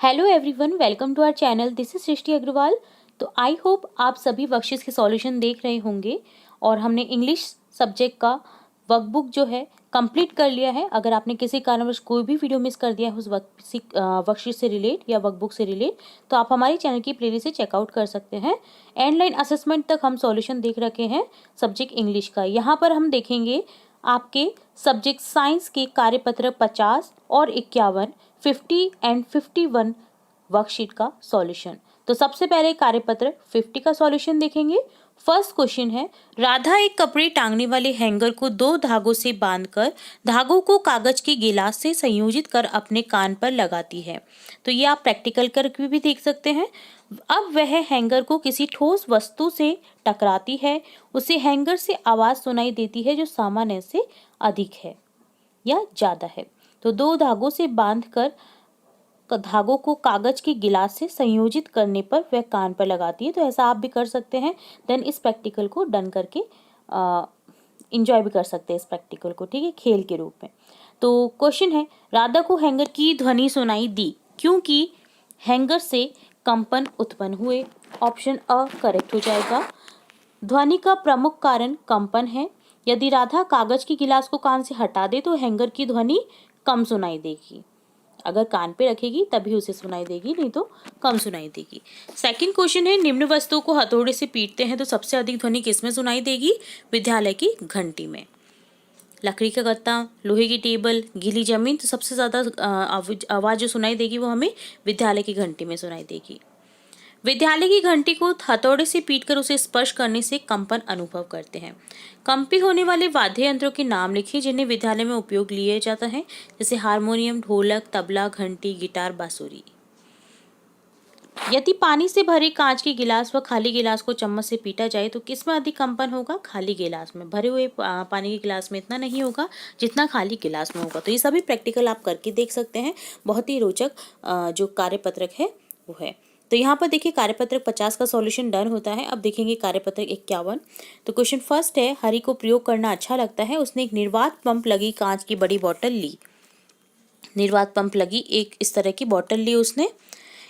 Hello everyone, welcome to our channel. This is Srishti Agrawal. तो I hope आप सभी worksheets के सॉल्यूशन देख रहे होंगे और हमने इंग्लिश सब्जेक्ट का वर्कबुक जो है कंप्लीट कर लिया है। अगर आपने किसी कारणवश कोई भी वीडियो मिस कर दिया है उस वर्कशीट से रिलेट या वर्कबुक से रिलेट, तो आप हमारे चैनल की प्लेलिस्ट से चेकआउट कर सकते हैं। एंड लाइन असेसमेंट तक हम सॉल्यूशन देख रखे हैं सब्जेक्ट इंग्लिश का। यहाँ पर हम देखेंगे आपके सब्जेक्ट साइंस के कार्यपत्र 50 और 51, 50 एंड 51 वर्कशीट का सॉल्यूशन। तो सबसे पहले कार्यपत्र 50 का सॉल्यूशन देखेंगे। फर्स्ट क्वेश्चन है, राधा एक कपड़े टांगने वाले हैंगर को 2 धागों से बांधकर धागों को कागज के गिलास से संयोजित कर अपने कान पर लगाती है। तो ये आप प्रैक्टिकल करके भी देख सकते हैं। अब वह हैंगर को किसी ठोस वस्तु से टकराती है, उसे हैंगर से आवाज सुनाई देती है जो सामान्य से अधिक है या ज्यादा है। तो 2 धागों से बांधकर धागों को कागज के गिलास से संयोजित करने पर वह कान पर लगाती है। तो ऐसा आप भी कर सकते हैं। देन इस प्रैक्टिकल को डन करके एंजॉय भी कर सकते हैं इस प्रैक्टिकल को, ठीक है, खेल के रूप में। तो क्वेश्चन है, राधा को हैंगर की ध्वनि सुनाई दी क्योंकि हैंगर से कंपन उत्पन्न हुए। ऑप्शन अ करेक्ट हो जाएगा। ध्वनि का प्रमुख कारण कंपन है। यदि राधा कागज के गिलास को कान से हटा दे तो हैंगर की ध्वनि कम सुनाई देगी। अगर कान पे रखेगी तभी उसे सुनाई देगी, नहीं तो कम सुनाई देगी। सेकंड क्वेश्चन है, निम्न वस्तुओं को हथौड़े से पीटते हैं तो सबसे अधिक ध्वनि किसमें सुनाई देगी? विद्यालय की घंटी में। लकड़ी का गत्ता, लोहे की टेबल, गीली जमीन, तो सबसे ज्यादा आवाज जो सुनाई देगी वो हमें विद्यालय की घंटी में सुनाई देगी। विद्यालय की घंटी को हथौड़े से पीटकर उसे स्पर्श करने से कंपन अनुभव करते हैं। कंपी होने वाले वाद्य यंत्रों के नाम लिखिए जिन्हें विद्यालय में उपयोग लिया जाता है, जैसे हारमोनियम, ढोलक, तबला, घंटी, गिटार, बांसुरी। यदि पानी से भरे कांच के गिलास व खाली गिलास को चम्मच से पीटा जाए तो किसमें अधिक कंपन होगा? खाली गिलास में। भरे हुए पानी के गिलास में इतना नहीं होगा जितना खाली गिलास में होगा। तो ये सभी प्रैक्टिकल आप करके देख सकते हैं। बहुत ही रोचक जो कार्यपत्रक है वो है। तो यहाँ पर देखिए कार्यपत्रक 50 का सॉल्यूशन डन होता है। अब देखेंगे कार्यपत्रक 51। तो क्वेश्चन फर्स्ट है, हरि को प्रयोग करना अच्छा लगता है। उसने एक निर्वात पंप लगी कांच की बड़ी बोतल ली। निर्वात पंप लगी एक इस तरह की बोतल ली उसने।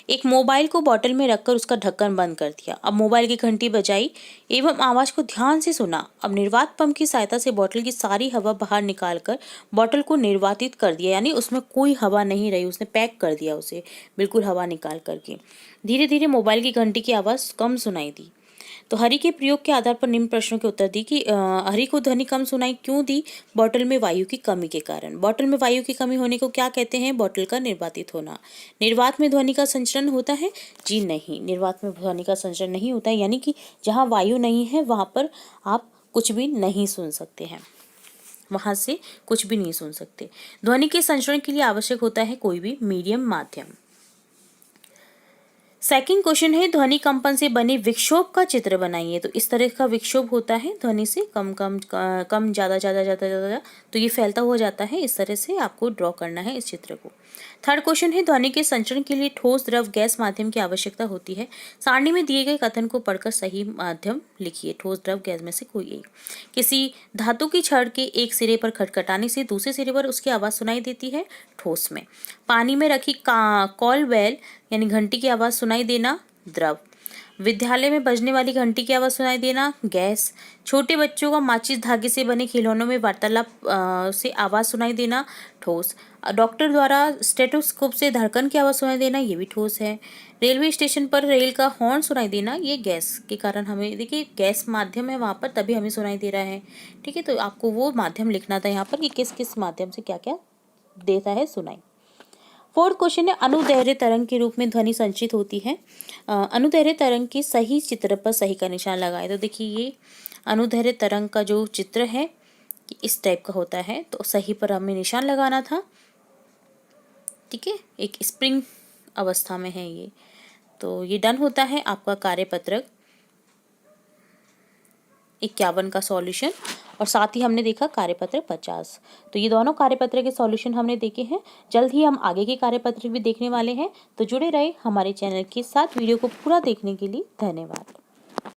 एक मोबाइल को बोतल में रखकर उसका ढक्कन बंद कर दिया। अब मोबाइल की घंटी बजाई एवं आवाज को ध्यान से सुना। अब निर्वात पंप की सहायता से बोतल की सारी हवा बाहर निकालकर बोतल को निर्वातित कर दिया, यानी उसमें कोई हवा नहीं रही, उसने पैक कर दिया उसे बिल्कुल हवा निकाल करके। धीरे धीरे मोबाइल की घंटी की आवाज कम सुनाई दी। तो हरि के प्रयोग के आधार पर निम्न प्रश्नों के उत्तर दी कि हरि को ध्वनि कम सुनाई क्यों दी? बोतल में वायु की कमी के कारण। बोतल में वायु की कमी होने को क्या कहते हैं? बोतल का निर्वातित होना। निर्वात में ध्वनि का संचरण होता है? जी नहीं, निर्वात में ध्वनि का संचरण नहीं होता है, यानी कि जहाँ वायु नहीं है वहां पर आप कुछ भी नहीं सुन सकते हैं, वहां से कुछ भी नहीं सुन सकते। ध्वनि के संचरण के लिए आवश्यक होता है कोई भी मीडियम माध्यम। सेकंड क्वेश्चन है, ध्वनि कंपन से बने विक्षोभ का चित्र बनाइए। तो इस तरह का विक्षोभ होता है ध्वनि से कम कम कम ज्यादा ज्यादा ज्यादा ज्यादा, तो ये फैलता हुआ जाता है। इस तरह से आपको ड्रॉ करना है इस चित्र को। थर्ड क्वेश्चन है, ध्वनि के संचरण के लिए ठोस, द्रव, गैस माध्यम की आवश्यकता होती है। सारणी में दिए गए कथन को पढ़कर सही माध्यम लिखिए। ठोस, द्रव, गैस में से कोई एक। किसी धातु की छड़ के एक सिरे पर खटखटाने से दूसरे सिरे पर उसकी आवाज सुनाई देती है, ठोस में। पानी में रखी कॉल बेल यानी घंटी की आवाज सुनाई देना, द्रव। विद्यालय में बजने वाली घंटी की आवाज सुनाई देना, गैस। छोटे बच्चों का माचिस धागे से बने खिलौनों में वार्तालाप से आवाज सुनाई देना, ठोस। डॉक्टर द्वारा स्टेथोस्कोप से धड़कन की आवाज सुनाई देना, ये भी ठोस है। रेलवे स्टेशन पर रेल का हॉर्न सुनाई देना, ये गैस के कारण हमें, देखिए गैस माध्यम है वहां पर तभी हमें सुनाई दे रहा है, ठीक है। तो आपको वो माध्यम लिखना था यहाँ पर कि किस किस माध्यम से क्या क्या देता है सुनाई। फोर्थ क्वेश्चन है, अनुदैर्घ्य तरंग के रूप में ध्वनि संचित होती है। अनुदैर्घ्य तरंग के सही चित्र पर सही का निशान लगाए। तो देखिए ये अनुदैर्घ्य तरंग का जो चित्र है इस टाइप का होता है, तो सही पर हमें निशान लगाना था, ठीक है। एक स्प्रिंग अवस्था में है ये। तो ये डन होता है आपका कार्यपत्रक 51 का सॉल्यूशन। और साथ ही हमने देखा कार्यपत्र 50। तो ये दोनों कार्यपत्र के सॉल्यूशन हमने देखे हैं। जल्द ही हम आगे के कार्यपत्र भी देखने वाले हैं। तो जुड़े रहे हमारे चैनल के साथ। वीडियो को पूरा देखने के लिए धन्यवाद।